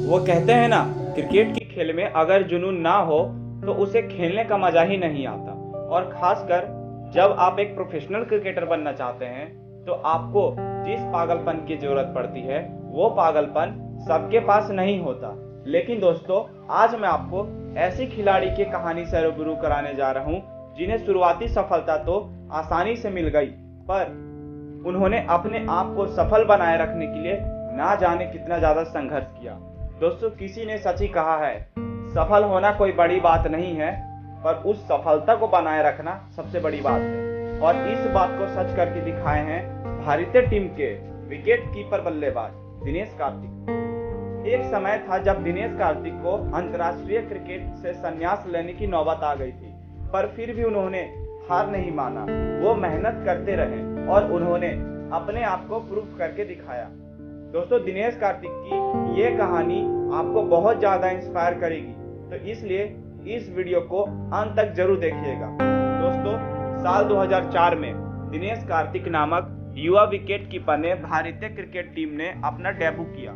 वो कहते हैं ना, क्रिकेट की खेल में अगर जुनून ना हो तो उसे खेलने का मजा ही नहीं आता। और खासकर जब आप एक प्रोफेशनल क्रिकेटर बनना चाहते हैं तो आपको जिस पागलपन की जरूरत पड़ती है वो पागलपन सबके पास नहीं होता। लेकिन दोस्तों, आज मैं आपको ऐसी खिलाड़ी की कहानी से रूबरू कराने जा रहा हूँ जिन्हें शुरुआती सफलता तो आसानी से मिल गई, पर उन्होंने अपने आप को सफल बनाए रखने के लिए ना जाने कितना ज्यादा संघर्ष किया। दोस्तों, किसी ने सच ही कहा है, सफल होना कोई बड़ी बात नहीं है, पर उस सफलता को बनाए रखना सबसे बड़ी बात है। और इस बात को सच करके दिखाए हैं भारतीय टीम के विकेट कीपर बल्लेबाज दिनेश कार्तिक। एक समय था जब दिनेश कार्तिक को अंतर्राष्ट्रीय क्रिकेट से संन्यास लेने की नौबत आ गई थी, पर फिर भी उन्होंने हार नहीं माना। वो मेहनत करते रहे और उन्होंने अपने आप को प्रूव करके दिखाया। दोस्तों, दिनेश कार्तिक की ये कहानी आपको बहुत ज्यादा इंस्पायर करेगी, तो इसलिए इस वीडियो को अंत तक जरूर देखिएगा। दोस्तों, साल 2004 में दिनेश कार्तिक नामक युवा विकेट कीपर ने भारतीय क्रिकेट टीम ने अपना डेब्यू किया।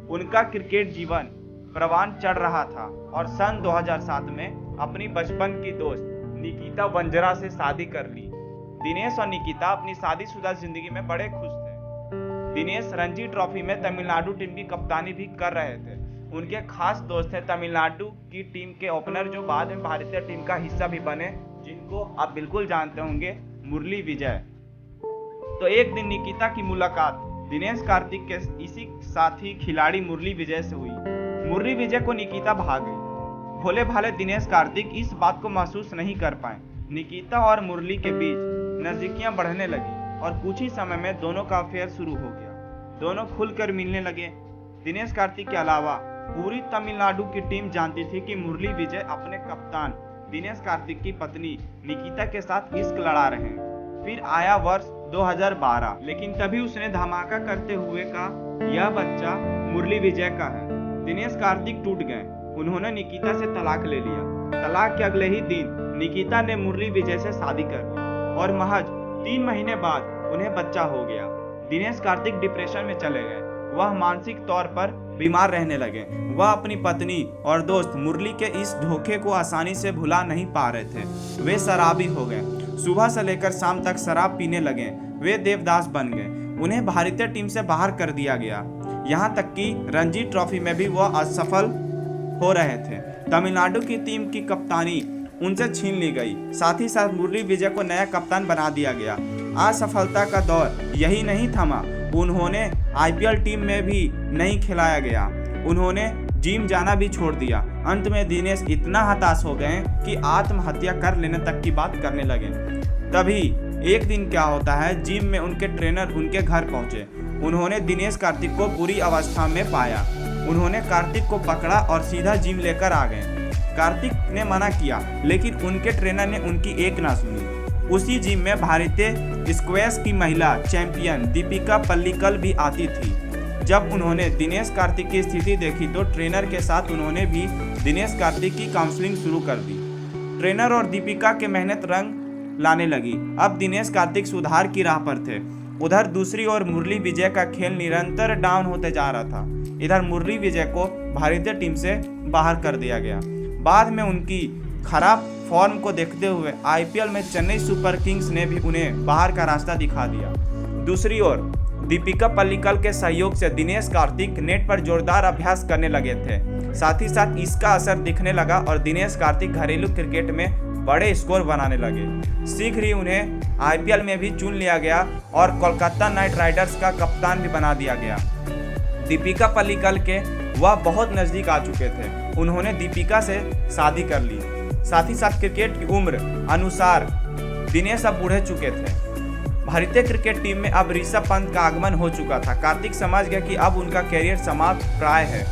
उनका क्रिकेट जीवन परवान चढ़ रहा था और सन 2007 में अपनी बचपन की दोस्त निकिता वंजरा से शादी कर ली। दिनेश और निकिता अपनी शादीशुदा जिंदगी में बड़े खुश थे। दिनेश रणजी ट्रॉफी में तमिलनाडु टीम की कप्तानी भी कर रहे थे। उनके खास दोस्त थे तमिलनाडु की टीम के ओपनर जो बाद में भारतीय टीम का हिस्सा भी बने, जिनको आप बिल्कुल जानते होंगे, मुरली विजय। तो एक दिन निकिता की मुलाकात दिनेश कार्तिक के इसी साथी खिलाड़ी मुरली विजय से हुई। मुरली विजय को निकिता भाग गई। भोले भाले दिनेश कार्तिक इस बात को महसूस नहीं कर पाए। निकिता और मुरली के बीच नजदीकियां बढ़ने लगी और कुछ ही समय में दोनों का अफेयर शुरू हो गया। दोनों खुलकर मिलने लगे। दिनेश कार्तिक के अलावा पूरी तमिलनाडु की टीम जानती थी कि मुरली विजय अपने कप्तान दिनेश कार्तिक की पत्नी निकिता के साथ इश्क लड़ा रहे हैं। फिर आया वर्ष 2012, लेकिन तभी उसने धमाका करते हुए कहा, यह बच्चा मुरली विजय का है। दिनेश कार्तिक टूट गए। उन्होंने निकिता से तलाक ले लिया। तलाक के अगले ही दिन निकिता ने मुरली विजय से शादी कर ली और महज 3 महीने बाद उन्हें बच्चा हो गया। दिनेश कार्तिक डिप्रेशन में चले गए। वह मानसिक तौर पर बीमार रहने लगे। वह अपनी पत्नी और दोस्त मुरली के इस धोखे को आसानी से भुला नहीं पा रहे थे। वे शराबी हो गए। सुबह से लेकर शाम तक शराब पीने लगे। वे देवदास बन गए। उन्हें भारतीय टीम से बाहर कर दिया गया। यहाँ तक कि रणजी ट्रॉफी में भी वह असफल हो रहे थे। तमिलनाडु की टीम की कप्तानी उनसे छीन ली गई। साथ ही साथ मुरली विजय को नया कप्तान बना दिया गया। असफलता का दौर यही नहीं थमा। उन्होंने आईपीएल टीम में भी नहीं खिलाया गया। उन्होंने जिम जाना भी छोड़ दिया। अंत में दिनेश इतना हताश हो गए कि आत्महत्या कर लेने तक की बात करने लगे। तभी एक दिन क्या होता है, जिम में उनके ट्रेनर उनके घर पहुंचे। उन्होंने दिनेश कार्तिक को बुरी अवस्था में पाया। उन्होंने कार्तिक को पकड़ा और सीधा जिम लेकर आ गए। कार्तिक ने मना किया, लेकिन उनके ट्रेनर ने उनकी एक ना सुनी। उसी जिम में भारतीय स्क्वैश की महिला चैंपियन दीपिका पल्लिकल भी आती थी। जब उन्होंने दिनेश कार्तिक की स्थिति देखी तो ट्रेनर के साथ उन्होंने भी दिनेश कार्तिक की काउंसलिंग शुरू कर दी। ट्रेनर और दीपिका के मेहनत रंग लाने लगी। अब दिनेश कार्तिक सुधार की राह पर थे। उधर दूसरी ओर मुरली विजय का खेल निरंतर डाउन होते जा रहा था। इधर मुरली विजय को भारतीय टीम से बाहर कर दिया गया। बाद में उनकी खराब फॉर्म को देखते हुए आईपीएल में चेन्नई सुपर किंग्स ने भी उन्हें बाहर का रास्ता दिखा दिया। दूसरी ओर दीपिका पल्लिकल के सहयोग से दिनेश कार्तिक नेट पर जोरदार अभ्यास करने लगे थे। साथ ही साथ इसका असर दिखने लगा और दिनेश कार्तिक घरेलू क्रिकेट में बड़े स्कोर बनाने लगे। शीघ्र ही उन्हें आईपीएल में भी चुन लिया गया और कोलकाता नाइट राइडर्स का कप्तान भी बना दिया गया। दीपिका पल्लिकल के वह बहुत नजदीक आ चुके थे। उन्होंने दीपिका से शादी कर ली। साथ ही साथ क्रिकेट की उम्र अनुसार दिनेश अब बूढ़े चुके थे। भारतीय क्रिकेट टीम में अब ऋषभ पंत का आगमन हो चुका था। कार्तिक समझ गया कि अब उनका कैरियर समाप्त प्राय है।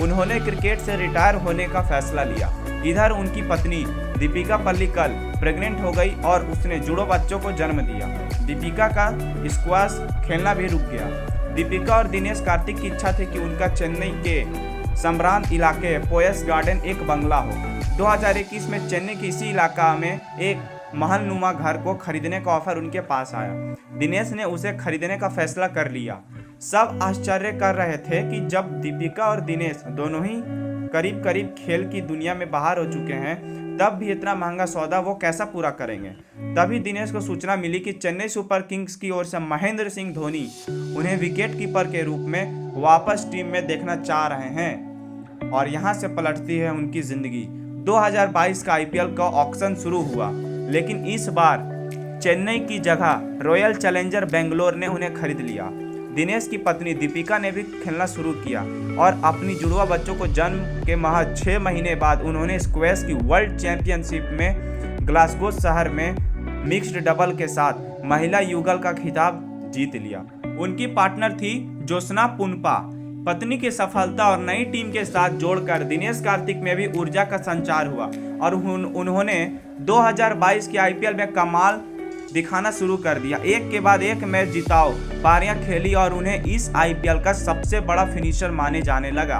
उन्होंने क्रिकेट से रिटायर होने का फैसला लिया। इधर उनकी पत्नी दीपिका पल्लिकल प्रेग्नेंट हो गई और उसने जुड़ो बच्चों को जन्म दिया। दीपिका का स्क्वैश खेलना भी रुक गया। दीपिका और दिनेश कार्तिक की इच्छा थी कि उनका चेन्नई के सम्रांत इलाके पोयस गार्डन एक बंगला हो। 2021 में चेन्नई के इसी इलाका में एक महलनुमा घर को खरीदने का ऑफर उनके पास आया। दिनेश ने उसे खरीदने का फैसला कर लिया। सब आश्चर्य कर रहे थे कि जब दीपिका और दिनेश दोनों ही करीब करीब खेल की दुनिया में बाहर हो चुके हैं, तब भी इतना महंगा सौदा वो कैसा पूरा करेंगे। तभी दिनेश को सूचना मिली कि चेन्नई सुपर किंग्स की ओर से महेंद्र सिंह धोनी उन्हें विकेट कीपर के रूप में वापस टीम में देखना चाह रहे हैं और यहाँ से पलटती है उनकी जिंदगी। 2022 का आईपीएल का ऑक्शन शुरू हुआ, लेकिन इस बार चेन्नई की जगह रॉयल चैलेंजर बेंगलोर ने उन्हें खरीद लिया। दिनेश की पत्नी दीपिका ने भी खेलना शुरू किया और अपनी जुड़वा बच्चों को जन्म के महज 6 महीने बाद उन्होंने स्क्वैश की वर्ल्ड चैंपियनशिप में ग्लासगो शहर में मिक्स्ड डबल के साथ महिला युगल का खिताब जीत लिया। उनकी पार्टनर थी ज्योत्सना पुनपा। पत्नी की सफलता और नई टीम के साथ जोड़कर दिनेश कार्तिक में भी ऊर्जा का संचार हुआ और उन्होंने 2022 के आईपीएल में कमाल दिखाना शुरू कर दिया। एक के बाद एक मैच जिताओ पारियां खेली और उन्हें इस आईपीएल का सबसे बड़ा फिनिशर माने जाने लगा।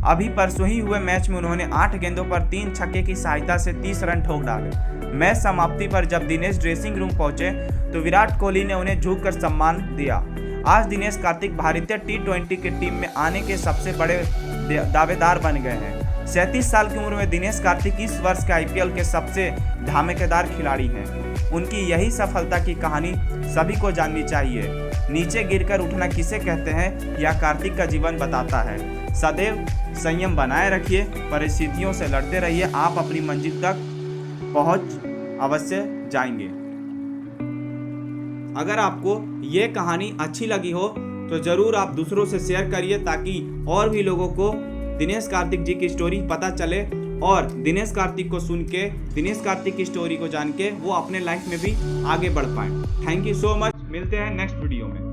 अभी परसों ही हुए मैच में उन्होंने 8 गेंदों पर 3 छक्के की सहायता से 30 रन ठोक डाले। मैच समाप्ति पर जब दिनेश ड्रेसिंग रूम पहुंचे तो विराट कोहली ने उन्हें झुककर सम्मान दिया। आज दिनेश कार्तिक भारतीय T20 की टीम में आने के सबसे बड़े दावेदार बन गए हैं। 37 साल की उम्र में दिनेश कार्तिक इस वर्ष के आईपीएल के सबसे धमाकेदार खिलाड़ी हैं। उनकी यही सफलता की कहानी सभी को जाननी चाहिए। नीचे गिरकर उठना किसे कहते हैं, यह कार्तिक का जीवन बताता है। सदैव संयम बनाए रखिए, परिस्थितियों से लड़ते रहिए, आप अपनी मंजिल तक पहुंच अवश्य जाएंगे। अगर आपको ये कहानी अच्छी लगी हो तो ज़रूर आप दूसरों से शेयर करिए, ताकि और भी लोगों को दिनेश कार्तिक जी की स्टोरी पता चले और दिनेश कार्तिक को सुन के, दिनेश कार्तिक की स्टोरी को जान के वो अपने लाइफ में भी आगे बढ़ पाएं। Thank you so much. मिलते हैं नेक्स्ट वीडियो में।